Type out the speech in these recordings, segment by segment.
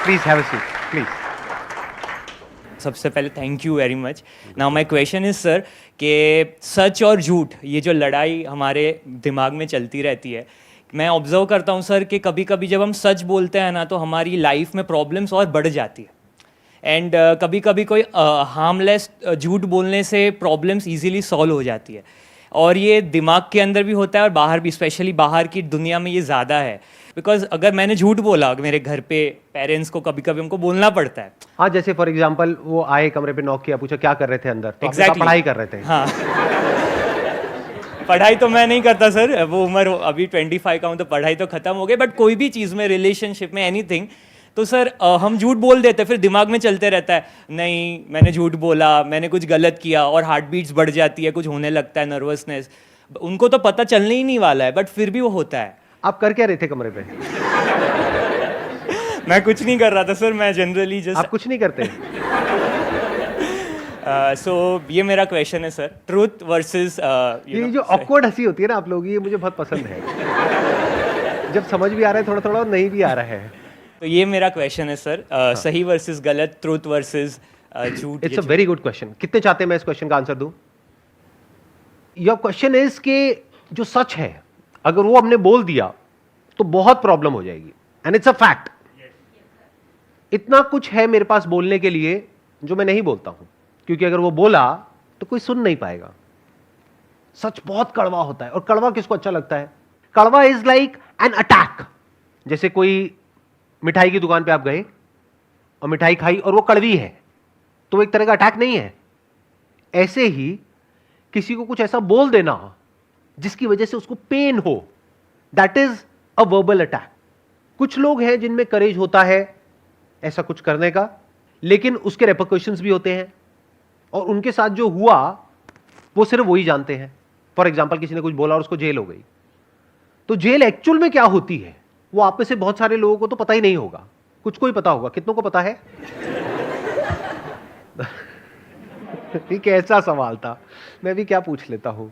Please have a seat, please. सबसे पहले thank you very much. Now my question is sir कि सच और झूठ ये जो लड़ाई हमारे दिमाग में चलती रहती है, मैं ऑब्जर्व करता हूँ सर कि कभी कभी जब हम सच बोलते हैं ना तो हमारी लाइफ में प्रॉब्लम्स और बढ़ जाती है. एंड कभी कभी कोई हार्मलेस झूठ बोलने से प्रॉब्लम्स इजीली सॉल्व हो जाती है. और ये दिमाग के अंदर भी होता है और बाहर भी, स्पेशली बाहर की दुनिया में ये ज़्यादा है. बिकॉज अगर मैंने झूठ बोला मेरे घर पे पेरेंट्स को कभी कभी उनको बोलना पड़ता है. हाँ, जैसे फॉर एग्जांपल वो आए, कमरे पे नॉक किया, पूछा क्या कर रहे थे अंदर, तो आपने कहा Exactly. पढ़ाई कर रहे थे. हाँ. पढ़ाई तो मैं नहीं करता सर, वो उम्र अभी 25 का हूँ तो पढ़ाई तो खत्म हो गई. बट कोई भी चीज़ में, रिलेशनशिप में, एनीथिंग, तो सर हम झूठ बोल देते हैं, फिर दिमाग में चलते रहता है नहीं मैंने झूठ बोला, मैंने कुछ गलत किया, और हार्ट बीट्स बढ़ जाती है, कुछ होने लगता है, नर्वसनेस. उनको तो पता चलने ही नहीं वाला है बट फिर भी वो होता है. आप कर क्या रहे थे कमरे पे? मैं कुछ नहीं कर रहा था सर, मैं जनरली आप जस्ट कुछ नहीं करते? सो ये मेरा क्वेश्चन है सर, ट्रूथ वर्सेस ये जो ऑकवर्ड हंसी होती है ना आप लोगों की, ये मुझे बहुत पसंद है. जब समझ भी आ रहा है थोड़ा थोड़ा और नहीं भी आ रहा है. तो ये मेरा क्वेश्चन है सर, सही वर्सेस गलत, ट्रूथ वर्सेस झूठ. It's a very good question. कितने चाहते हैं मैं इस क्वेश्चन का आंसर दूं? योर क्वेश्चन इज कि जो सच है अगर वो हमने बोल दिया तो बहुत प्रॉब्लम हो जाएगी. And it's a fact. इतना कुछ है मेरे पास बोलने के लिए जो मैं नहीं बोलता हूं, क्योंकि अगर वो बोला तो कोई सुन नहीं पाएगा. सच बहुत कड़वा होता है. और कड़वा किसको अच्छा लगता है? कड़वा इज लाइक एन अटैक. जैसे कोई मिठाई की दुकान पे आप गए और मिठाई खाई और वो कड़वी है, तो वो एक तरह का अटैक नहीं है. ऐसे ही किसी को कुछ ऐसा बोल देना जिसकी वजह से उसको पेन हो, that is a verbal attack. कुछ लोग हैं जिनमें करेज होता है ऐसा कुछ करने का, लेकिन उसके रेपरकशंस भी होते हैं, और उनके साथ जो हुआ वो सिर्फ वही जानते हैं. फॉर एग्जाम्पल किसी ने कुछ बोला और उसको जेल हो गई, तो जेल एक्चुअल में क्या होती है वो आप में से बहुत सारे लोगों को तो पता ही नहीं होगा. कुछ को ही पता होगा. कितनों को पता है? ये कैसा सवाल था, मैं भी क्या पूछ लेता हूं.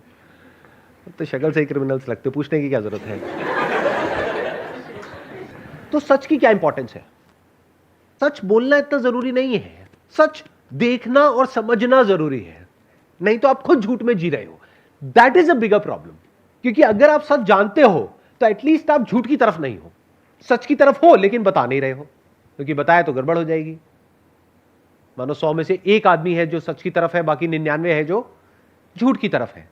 तो शक्ल से ही क्रिमिनल्स लगते, पूछने की क्या जरूरत है. तो सच की क्या इंपॉर्टेंस है? सच बोलना इतना जरूरी नहीं है. सच देखना और समझना जरूरी है. नहीं तो आप खुद झूठ में जी रहे हो. That is a bigger problem. क्योंकि अगर आप सच जानते हो तो एटलीस्ट आप झूठ की तरफ नहीं हो, सच की तरफ हो, लेकिन बता नहीं रहे हो, क्योंकि बताया तो गड़बड़ हो जाएगी. मानो 100 में से एक आदमी है जो सच की तरफ है, बाकी 99 है जो झूठ की तरफ है.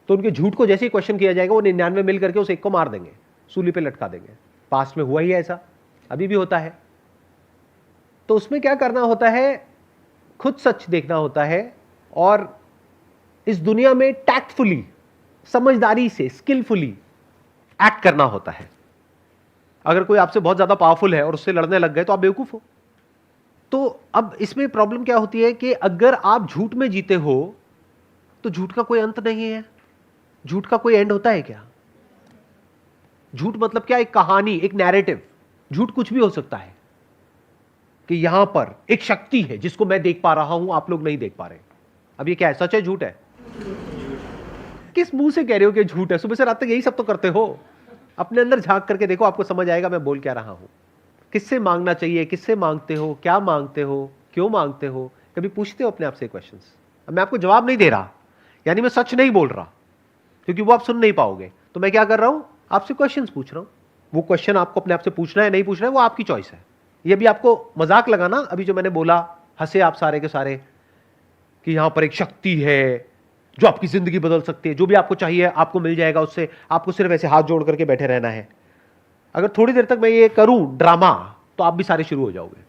तो उनके झूठ को जैसे ही क्वेश्चन किया जाएगा वो 99 मिल करके उस एक को मार देंगे, सूली पे लटका देंगे. पास्ट में हुआ ही ऐसा, अभी भी होता है. तो उसमें क्या करना होता है? खुद सच देखना होता है और इस दुनिया में टैक्टफुली, समझदारी से, स्किलफुली एक्ट करना होता है. अगर कोई आपसे बहुत ज्यादा पावरफुल है और उससे लड़ने लग गए तो आप बेवकूफ हो. तो अब इसमें प्रॉब्लम क्या होती है कि अगर आप झूठ में जीते हो तो झूठ का कोई अंत नहीं है. झूठ का कोई एंड होता है क्या? झूठ मतलब क्या? एक कहानी, एक नैरेटिव. झूठ कुछ भी हो सकता है कि यहां पर एक शक्ति है जिसको मैं देख पा रहा हूं, आप लोग नहीं देख पा रहे. अब ये क्या है? सच है, झूठ है? किस मुंह से कह रहे हो कि झूठ है? सुबह से रात तक यही सब तो करते हो. अपने अंदर झांक करके देखो, आपको समझ आएगा मैं बोल क्या रहा हूं. किससे मांगना चाहिए, किससे मांगते हो, क्या मांगते हो, क्यों मांगते हो? कभी पूछते हो अपने आप से क्वेश्चंस? अब मैं आपको जवाब नहीं दे रहा, यानी मैं सच नहीं बोल रहा, क्योंकि वो आप सुन नहीं पाओगे. तो मैं क्या कर रहा हूं? आपसे क्वेश्चंस पूछ रहा हूं. वो क्वेश्चन आपको अपने आप से पूछना है, नहीं पूछना है, वो आपकी चॉइस है. ये भी आपको मजाक लगा ना अभी जो मैंने बोला, हंसे आप सारे के सारे कि यहां पर एक शक्ति है जो आपकी जिंदगी बदल सकती है, जो भी आपको चाहिए आपको मिल जाएगा उससे, आपको सिर्फ ऐसे हाथ जोड़ करके बैठे रहना है. अगर थोड़ी देर तक मैं ये करूं ड्रामा तो आप भी सारे शुरू हो जाओगे.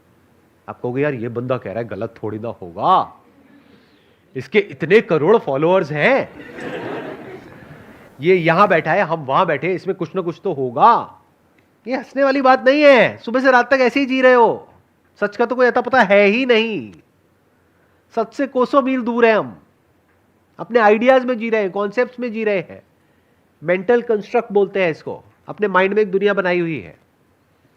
आप कहोगे यार ये बंदा कह रहा है, गलत थोड़ी ना होगा, इसके इतने करोड़ फॉलोअर्स हैं, ये यहां बैठा है, हम वहां बैठे, इसमें कुछ ना कुछ तो होगा. ये हंसने वाली बात नहीं है. सुबह से रात तक ऐसे ही जी रहे हो. सच का तो कोई अता पता है ही नहीं. सच से कोसों मील दूर है. हम अपने आइडियाज में जी रहे हैं, कॉन्सेप्ट्स में जी रहे हैं. मेंटल कंस्ट्रक्ट बोलते हैं इसको. अपने माइंड में एक दुनिया बनाई हुई है.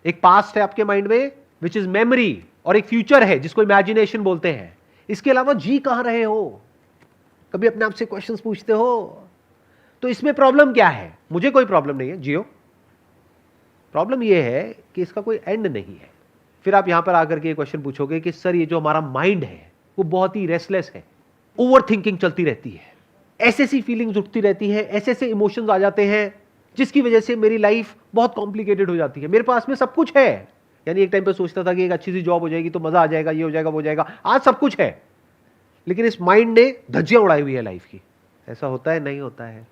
एक पास्ट है आपके माइंड में विच इज मेमोरी, और एक फ्यूचर है जिसको इमेजिनेशन बोलते हैं. इसके अलावा जी कहां रहे हो? कभी अपने आप से क्वेश्चंस पूछते हो? तो इसमें प्रॉब्लम क्या है? मुझे कोई प्रॉब्लम नहीं है, जियो. प्रॉब्लम ये है कि इसका कोई एंड नहीं है। फिर आप यहां पर आकर के ये क्वेश्चन पूछोगे कि सर ये जो हमारा माइंड है वो बहुत ही रेस्टलेस है, ओवर थिंकिंग चलती रहती है, ऐसे ऐसी फीलिंग्स उठती रहती हैं, ऐसे ऐसे इमोशंस आ जाते हैं जिसकी वजह से मेरी लाइफ बहुत कॉम्प्लिकेटेड हो जाती है। मेरे पास में सब कुछ है, यानी एक टाइम पे सोचता था कि एक अच्छी सी जॉब हो जाएगी तो मजा आ जाएगा, ये हो जाएगा वो हो जाएगा, आज सब कुछ है, लेकिन इस माइंड ने धज्जियां उड़ाई हुई है लाइफ की। ऐसा होता है? नहीं होता है।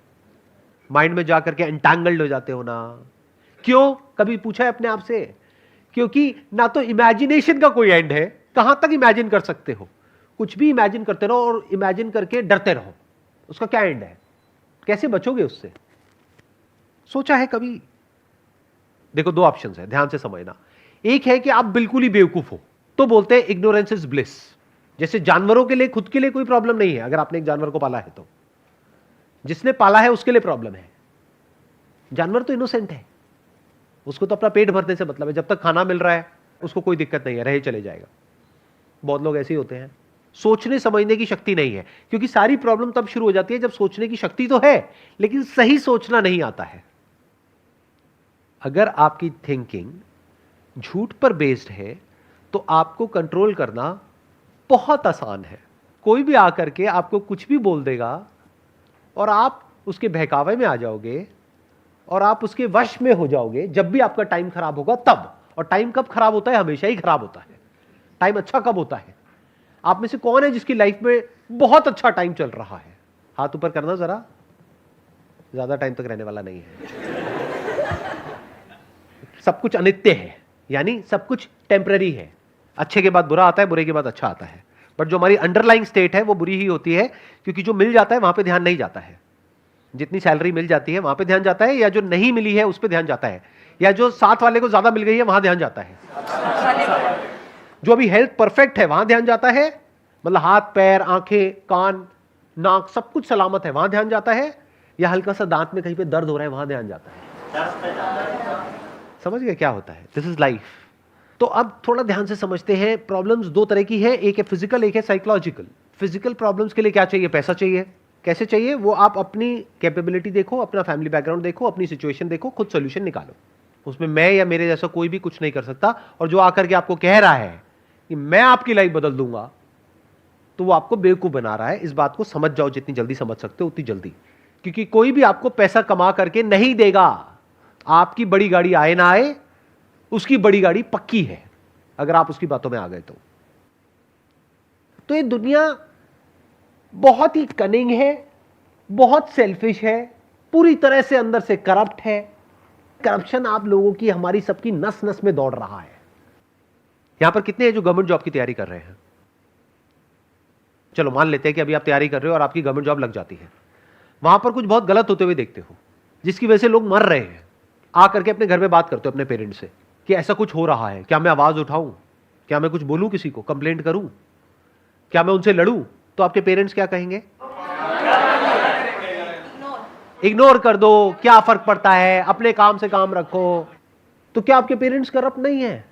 माइंड में जाकर के एंटैंगल्ड हो जाते हो ना। क्यों? कभी पूछा है अपने आप से? क्योंकि ना तो इमेजिनेशन का कोई एंड है, कहां तक इमेजिन कर सकते हो, कुछ भी इमेजिन करते रहो और इमेजिन करके डरते रहो, उसका क्या एंड है? कैसे बचोगे उससे? सोचा है कभी? देखो दो ऑप्शंस है, ध्यान से समझना। एक है कि आप बिल्कुल ही बेवकूफ हो, तो बोलते हैं इग्नोरेंस इज ब्लिस। जैसे जानवरों के लिए, खुद के लिए कोई प्रॉब्लम नहीं है, अगर आपने एक जानवर को पाला है तो जिसने पाला है उसके लिए प्रॉब्लम है। जानवर तो इनोसेंट है, उसको तो अपना पेट भरने से मतलब है, जब तक खाना मिल रहा है उसको कोई दिक्कत नहीं है, रहे चले जाएगा। बहुत लोग ऐसे ही होते हैं, सोचने समझने की शक्ति नहीं है, क्योंकि सारी प्रॉब्लम तब शुरू हो जाती है जब सोचने की शक्ति तो है लेकिन सही सोचना नहीं आता है। अगर आपकी थिंकिंग झूठ पर बेस्ड है तो आपको कंट्रोल करना बहुत आसान है। कोई भी आकर के आपको कुछ भी बोल देगा और आप उसके बहकावे में आ जाओगे और आप उसके वश में हो जाओगे जब भी आपका टाइम खराब होगा तब। और टाइम कब खराब होता है? हमेशा ही खराब होता है। टाइम अच्छा कब होता है? आप में से कौन है जिसकी लाइफ में बहुत अच्छा टाइम चल रहा है? हाथ ऊपर करना जरा। ज्यादा टाइम तक रहने वाला नहीं है। सब कुछ अनित्य है, यानी सब कुछ टेम्पररी है। अच्छे के बाद बुरा आता है, बुरे के बाद अच्छा आता है। बट जो हमारी अंडरलाइंग स्टेट है वो बुरी ही होती है, क्योंकि जो मिल जाता है वहां पे ध्यान नहीं जाता है। जितनी सैलरी मिल जाती है वहां पे ध्यान जाता है, या जो नहीं मिली है उस पे ध्यान जाता है, या जो साथ वाले को ज्यादा मिल गई है वहां ध्यान जाता है। जो अभी हेल्थ परफेक्ट है वहां ध्यान जाता है, मतलब हाथ पैर आंखें कान नाक सब कुछ सलामत है, वहां ध्यान जाता है, या हल्का सा दांत में कहीं पे दर्द हो रहा है वहां ध्यान जाता है। समझ गए क्या होता है? This is life. तो अब थोड़ा ध्यान से समझते हैं। प्रॉब्लम्स दो तरह की है, एक है फिजिकल, एक है साइकोलॉजिकल। फिजिकल प्रॉब्लम्स के लिए क्या चाहिए? पैसा चाहिए। कैसे चाहिए? वो आप अपनी कैपेबिलिटी देखो, अपना फैमिली बैकग्राउंड देखो, अपनी सिचुएशन देखो, खुद सोल्यूशन निकालो। उसमें मैं या मेरे जैसा कोई भी कुछ नहीं कर सकता। और जो आकर के आपको कह रहा है कि मैं आपकी लाइफ बदल दूंगा, तो वो आपको बेवकूफ बना रहा है। इस बात को समझ जाओ, जितनी जल्दी समझ सकते हो उतनी जल्दी, क्योंकि कोई भी आपको पैसा कमा करके नहीं देगा। आपकी बड़ी गाड़ी आए ना आए, उसकी बड़ी गाड़ी पक्की है, अगर आप उसकी बातों में आ गए तो ये दुनिया बहुत ही कनिंग है, बहुत सेल्फिश है, पूरी तरह से अंदर से करप्ट है। करप्शन आप लोगों की, हमारी सबकी नस नस में दौड़ रहा है। यहां पर कितने हैं जो गवर्नमेंट जॉब की तैयारी कर रहे हैं? चलो मान लेते हैं कि अभी आप तैयारी कर रहे हो और आपकी गवर्नमेंट जॉब लग जाती है। वहां पर कुछ बहुत गलत होते हुए देखते हो, जिसकी वजह से लोग मर रहे हैं। आकर के अपने घर में बात करते हो अपने पेरेंट्स से कि ऐसा कुछ हो रहा है, क्या मैं आवाज उठाऊं, क्या मैं कुछ बोलूं, किसी को कंप्लेंट करूं, क्या मैं उनसे लड़ूं? तो आपके पेरेंट्स क्या कहेंगे? इग्नोर कर दो, क्या फर्क पड़ता है, अपने काम से काम रखो। तो क्या आपके पेरेंट्स करप्ट नहीं है?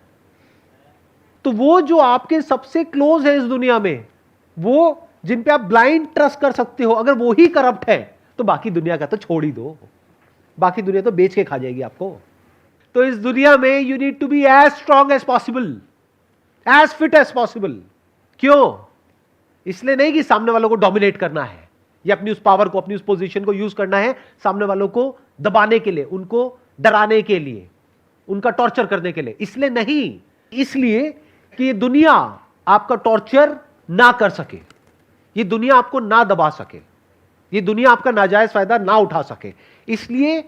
तो वो जो आपके सबसे क्लोज है इस दुनिया में, वो जिन पे आप ब्लाइंड ट्रस्ट कर सकते हो, अगर वो ही करप्ट है तो बाकी दुनिया का तो छोड़ ही दो, बाकी दुनिया तो बेच के खा जाएगी आपको। तो इस दुनिया में you need to be as strong as possible, as fit as possible. क्यों? इसलिए नहीं कि सामने वालों को डोमिनेट करना है या अपनी उस पावर को, अपनी उस पोजीशन को यूज करना है सामने वालों को दबाने के लिए, उनको डराने के लिए, उनका टॉर्चर करने के लिए। इसलिए नहीं, इसलिए कि ये दुनिया आपका टॉर्चर ना कर सके, ये दुनिया आपको ना दबा सके, ये दुनिया आपका नाजायज फायदा ना उठा सके। इसलिए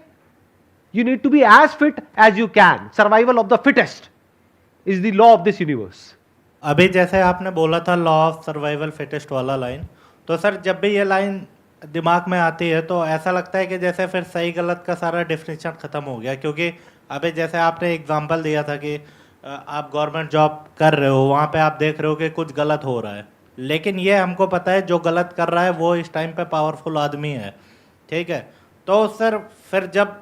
you need to be as fit as you can. Survival of the fittest is the law of this universe. अभी जैसे आपने बोला था लॉ ऑफ सर्वाइवल फिटेस्ट वाला लाइन, तो सर जब भी ये लाइन दिमाग में आती है तो ऐसा लगता है कि जैसे फिर सही गलत का सारा डिफिनेशन ख़त्म हो गया। क्योंकि अभी जैसे आपने एग्जांपल दिया था कि आप गवर्नमेंट जॉब कर रहे हो, वहाँ पे आप देख रहे हो कि कुछ गलत हो रहा है, लेकिन ये हमको पता है जो गलत कर रहा है वो इस टाइम पे पावरफुल आदमी है, ठीक है। तो सर फिर जब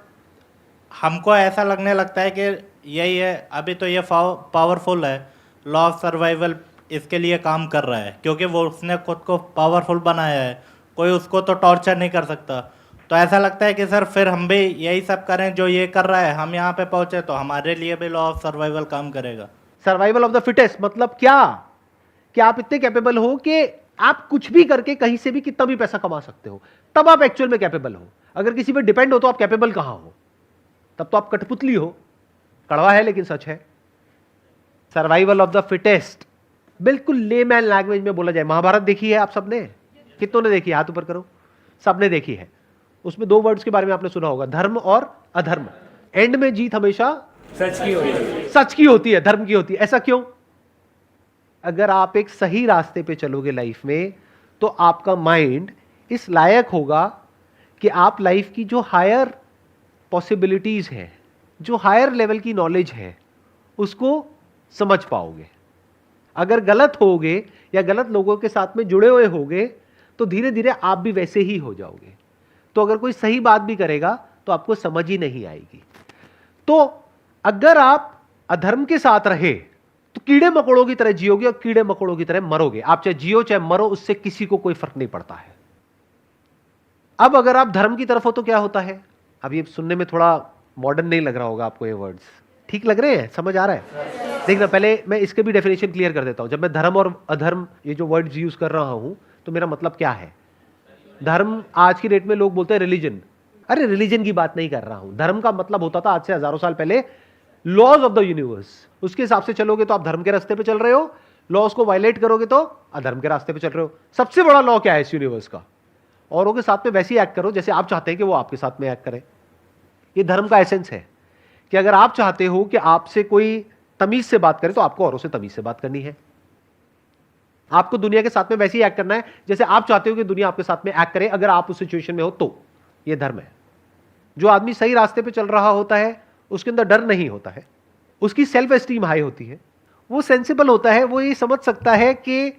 हमको ऐसा लगने लगता है कि यही है, अभी तो ये पावरफुल है, लॉ ऑफ सर्वाइवल इसके लिए काम कर रहा है क्योंकि वो उसने खुद को पावरफुल बनाया है, कोई उसको तो टॉर्चर नहीं कर सकता। तो ऐसा लगता है कि सर फिर हम भी यही सब करें जो ये कर रहा है, हम यहाँ पे पहुंचे तो हमारे लिए भी लॉ ऑफ सर्वाइवल काम करेगा। सर्वाइवल ऑफ द फिटेस्ट मतलब क्या? कि आप इतने कैपेबल हो कि आप कुछ भी करके कहीं से भी कितना भी पैसा कमा सकते हो, तब आप एक्चुअल में कैपेबल हो। अगर किसी पे डिपेंड हो तो आप कैपेबल कहां हो? तब तो आप कठपुतली हो। कड़वा है लेकिन सच है। सर्वाइवल ऑफ द फिटेस्ट बिल्कुल लेमैन लैंग्वेज में बोला जाए। महाभारत देखी है आप सबने? कितनों ने देखी है? हाथ ऊपर करो। सबने देखी है। उसमें दो वर्ड्स के बारे में आपने सुना होगा, धर्म और अधर्म। एंड में जीत हमेशा सच की होती है। सच की होती है, धर्म की होती है। ऐसा क्यों? अगर आप एक सही रास्ते पे चलोगे लाइफ में, तो आपका माइंड इस लायक होगा कि आप लाइफ की जो हायर पॉसिबिलिटीज है, जो हायर लेवल की नॉलेज है, उसको समझ पाओगे। अगर गलत होगे या गलत लोगों के साथ में जुड़े हुए होगे तो धीरे धीरे आप भी वैसे ही हो जाओगे। तो अगर कोई सही बात भी करेगा तो आपको समझ ही नहीं आएगी। तो अगर आप अधर्म के साथ रहे तो कीड़े मकोड़ों की तरह जियोगे और कीड़े मकोड़ों की तरह मरोगे। आप चाहे जियो चाहे मरो, उससे किसी को कोई फर्क नहीं पड़ता है। अब अगर आप धर्म की तरफ हो तो क्या होता है? अब ये सुनने में थोड़ा मॉडर्न नहीं लग रहा होगा आपको, ये वर्ड्स ठीक लग रहे हैं? समझ आ रहा है? देखना, पहले मैं इसके भी डेफिनेशन क्लियर कर देता हूं। जब मैं धर्म और अधर्म ये जो वर्ड्स यूज कर रहा हूं तो मेरा मतलब क्या है। धर्म आज की डेट में लोग बोलते हैं रिलीजन। अरे रिलीजन की बात नहीं कर रहा हूं। धर्म का मतलब होता था आज से हजारों साल पहले लॉज ऑफ द यूनिवर्स। उसके हिसाब से चलोगे तो आप धर्म के रास्ते पे चल रहे हो, लॉज को वायलेट करोगे तो अधर्म के रास्ते पे चल रहे हो। सबसे बड़ा लॉ क्या है इस यूनिवर्स का? औरों के साथ में वैसे ही एक्ट करो जैसे आप चाहते हैं कि वो आपके साथ में एक्ट करें। ये धर्म का एसेंस है कि अगर आप चाहते हो कि आपसे कोई तमीज से बात करे तो आपको औरों से तमीज से बात करनी है। आपको दुनिया के साथ में वैसे ही एक्ट करना है जैसे आप चाहते हो कि दुनिया आपके साथ में एक्ट करे, अगर आप उस सिचुएशन में हो तो। यह धर्म है। जो आदमी सही रास्ते पे चल रहा होता है उसके अंदर डर नहीं होता है, उसकी सेल्फ एस्टीम हाई होती है, वो सेंसिबल होता है, वो ये समझ सकता है कि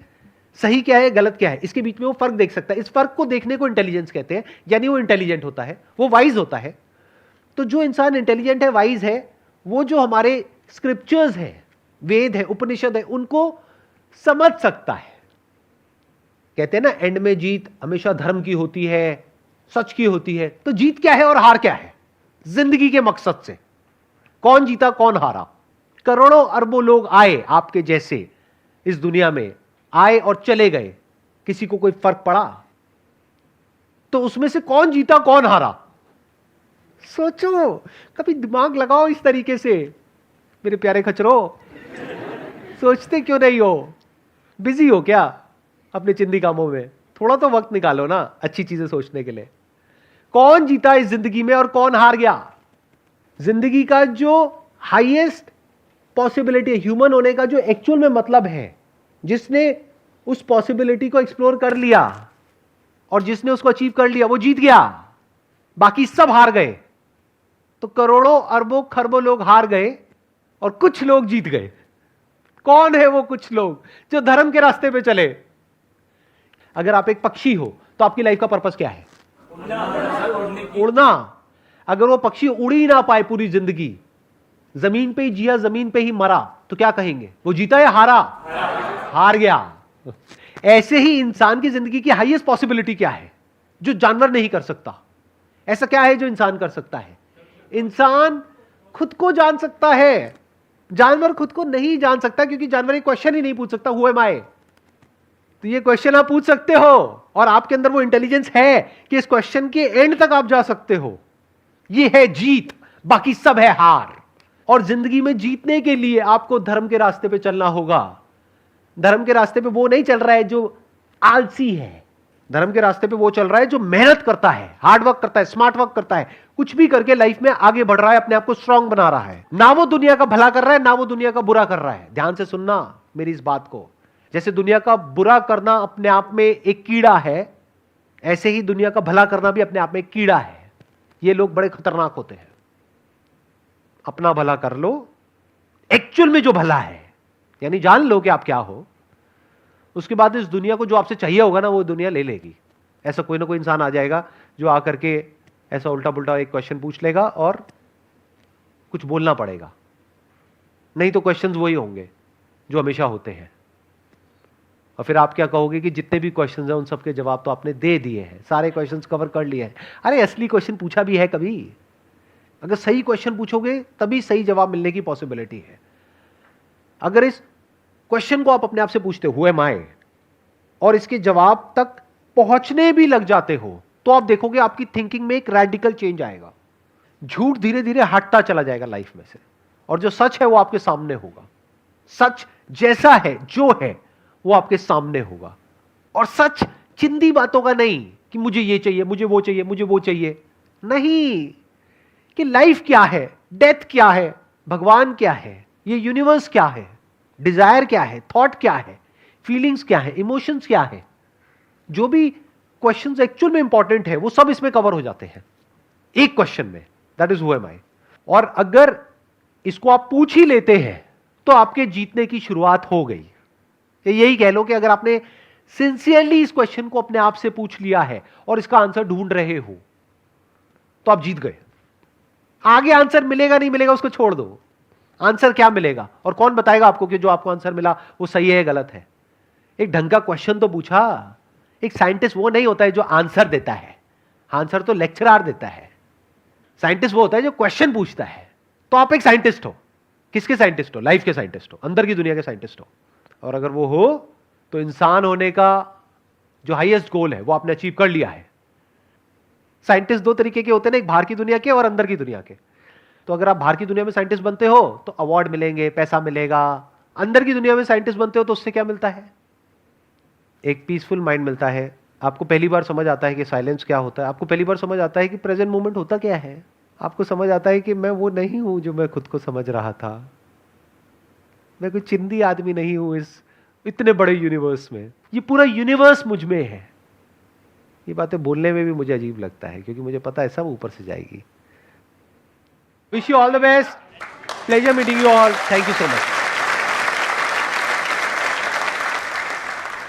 सही क्या है गलत क्या है, इसके बीच में वो फर्क देख सकता है। इस फर्क को देखने को इंटेलिजेंस कहते हैं, यानी वो इंटेलिजेंट होता है, वो वाइज होता है। तो जो इंसान इंटेलिजेंट है, वाइज है, वो जो हमारे स्क्रिप्चर्स है, वेद है, उपनिषद है, उनको समझ सकता है। कहते हैं ना, एंड में जीत हमेशा धर्म की होती है, सच की होती है। तो जीत क्या है और हार क्या है जिंदगी के मकसद से? कौन जीता कौन हारा? करोड़ों अरबों लोग आए आपके जैसे इस दुनिया में, आए और चले गए, किसी को कोई फर्क पड़ा? तो उसमें से कौन जीता कौन हारा? सोचो, कभी दिमाग लगाओ इस तरीके से मेरे प्यारे खचरों। सोचते क्यों नहीं हो? बिजी हो क्या अपने चिंदी कामों में? थोड़ा तो वक्त निकालो ना अच्छी चीजें सोचने के लिए। कौन जीता इस जिंदगी में और कौन हार गया? जिंदगी का जो हाईएस्ट पॉसिबिलिटी है, ह्यूमन होने का जो एक्चुअल में मतलब है, जिसने उस पॉसिबिलिटी को एक्सप्लोर कर लिया और जिसने उसको अचीव कर लिया, वो जीत गया, बाकी सब हार गए। तो करोड़ों अरबों खरबों लोग हार गए और कुछ लोग जीत गए। कौन है वो कुछ लोग जो धर्म के रास्ते पे चले? अगर आप एक पक्षी हो तो आपकी लाइफ का पर्पस क्या है? उड़ना। अगर वो पक्षी उड़ ही ना पाए पूरी जिंदगी, जमीन पे ही जिया जमीन पे ही मरा, तो क्या कहेंगे? वो जीता या हारा? हार गया। ऐसे ही इंसान की जिंदगी की हाईएस्ट पॉसिबिलिटी क्या है जो जानवर नहीं कर सकता? ऐसा क्या है जो इंसान कर सकता है? इंसान खुद को जान सकता है, जानवर खुद को नहीं जान सकता, क्योंकि जानवर एक क्वेश्चन ही नहीं पूछ सकता, हु एम आई। तो ये क्वेश्चन आप पूछ सकते हो और आपके अंदर वो इंटेलिजेंस है कि इस क्वेश्चन के एंड तक आप जा सकते हो। ये है जीत, बाकी सब है हार। और जिंदगी में जीतने के लिए आपको धर्म के रास्ते पे चलना होगा। धर्म के रास्ते पे वो नहीं चल रहा है जो आलसी है, धर्म के रास्ते पे वो चल रहा है जो मेहनत करता है, हार्ड वर्क करता है, स्मार्ट वर्क करता है, कुछ भी करके लाइफ में आगे बढ़ रहा है, अपने आप को स्ट्रांग बना रहा है। ना वो दुनिया का भला कर रहा है, ना वो दुनिया का बुरा कर रहा है। ध्यान से सुनना मेरी इस बात को। जैसे दुनिया का बुरा करना अपने आप में एक कीड़ा है, ऐसे ही दुनिया का भला करना भी अपने आप में एक कीड़ा है। ये लोग बड़े खतरनाक होते हैं। अपना भला कर लो, एक्चुअल में जो भला है, यानी जान लो कि आप क्या हो, उसके बाद इस दुनिया को जो आपसे चाहिए होगा ना, वो दुनिया ले लेगी। ऐसा कोई ना कोई इंसान आ जाएगा जो आकर के ऐसा उल्टा पुल्टा एक क्वेश्चन पूछ लेगा और कुछ बोलना पड़ेगा, नहीं तो क्वेश्चंस वही होंगे जो हमेशा होते हैं। और फिर आप क्या कहोगे कि जितने भी क्वेश्चंस हैं उन सबके जवाब तो आपने दे दिए हैं, सारे क्वेश्चंस कवर कर लिए हैं। अरे असली क्वेश्चन पूछा भी है कभी? अगर सही क्वेश्चन पूछोगे तभी सही जवाब मिलने की पॉसिबिलिटी है। अगर इस क्वेश्चन को आप अपने आप से पूछते हो, हु एम आई, और इसके जवाब तक पहुंचने भी लग जाते हो, तो आप देखोगे आपकी थिंकिंग में एक रेडिकल चेंज आएगा। झूठ धीरे धीरे हटता चला जाएगा लाइफ में से, और जो सच है वो आपके सामने होगा। सच जैसा है, जो है, वो आपके सामने होगा। और सच चिंदी बातों का नहीं कि मुझे ये चाहिए, मुझे वो चाहिए, मुझे वो चाहिए, नहीं, कि लाइफ क्या है, डेथ क्या है, भगवान क्या है, ये यूनिवर्स क्या है, डिजायर क्या है, थॉट क्या है, फीलिंग्स क्या है, इमोशंस क्या है। जो भी क्वेश्चंस एक्चुअल में इंपॉर्टेंट है वो सब इसमें कवर हो जाते हैं एक क्वेश्चन में, दैट इज हु एम आई। और अगर इसको आप पूछ ही लेते हैं तो आपके जीतने की शुरुआत हो गई। यही कह लो कि अगर आपने सिंसियरली इस क्वेश्चन को अपने आप से पूछ लिया है और इसका आंसर ढूंढ रहे हो तो आप जीत गए। आगे आंसर मिलेगा नहीं मिलेगा उसको छोड़ दो, आंसर क्या मिलेगा और कौन बताएगा आपको कि जो आपको आंसर मिला वो सही है गलत है। एक ढंग का क्वेश्चन तो पूछा। एक साइंटिस्ट वो नहीं होता है जो आंसर देता है, आंसर तो लेक्चरर देता है। साइंटिस्ट वो होता है जो क्वेश्चन पूछता है। तो आप एक साइंटिस्ट हो। किसके साइंटिस्ट हो? लाइफ के साइंटिस्ट हो, अंदर की दुनिया के साइंटिस्ट हो। और अगर वो हो तो इंसान होने का जो हाईएस्ट गोल है वो आपने अचीव कर लिया है। साइंटिस्ट दो तरीके के होते हैं ना, एक बाहर की दुनिया के और अंदर की दुनिया के। तो अगर आप बाहर की दुनिया में साइंटिस्ट बनते हो तो अवार्ड मिलेंगे, पैसा मिलेगा। अंदर की दुनिया में साइंटिस्ट बनते हो तो उससे क्या मिलता है? एक पीसफुल माइंड मिलता है। आपको पहली बार समझ आता है कि साइलेंस क्या होता है। आपको पहली बार समझ आता है कि प्रेजेंट मोमेंट होता क्या है। आपको समझ आता है कि मैं वो नहीं हूं जो मैं खुद को समझ रहा था। मैं कोई चिंदी आदमी नहीं हूं इस इतने बड़े यूनिवर्स में। ये पूरा यूनिवर्स मुझ में है। ये बातें बोलने में भी मुझे अजीब लगता है क्योंकि मुझे पता है सब ऊपर से जाएगी। Wish you all the best. Pleasure meeting you all. Thank you so much.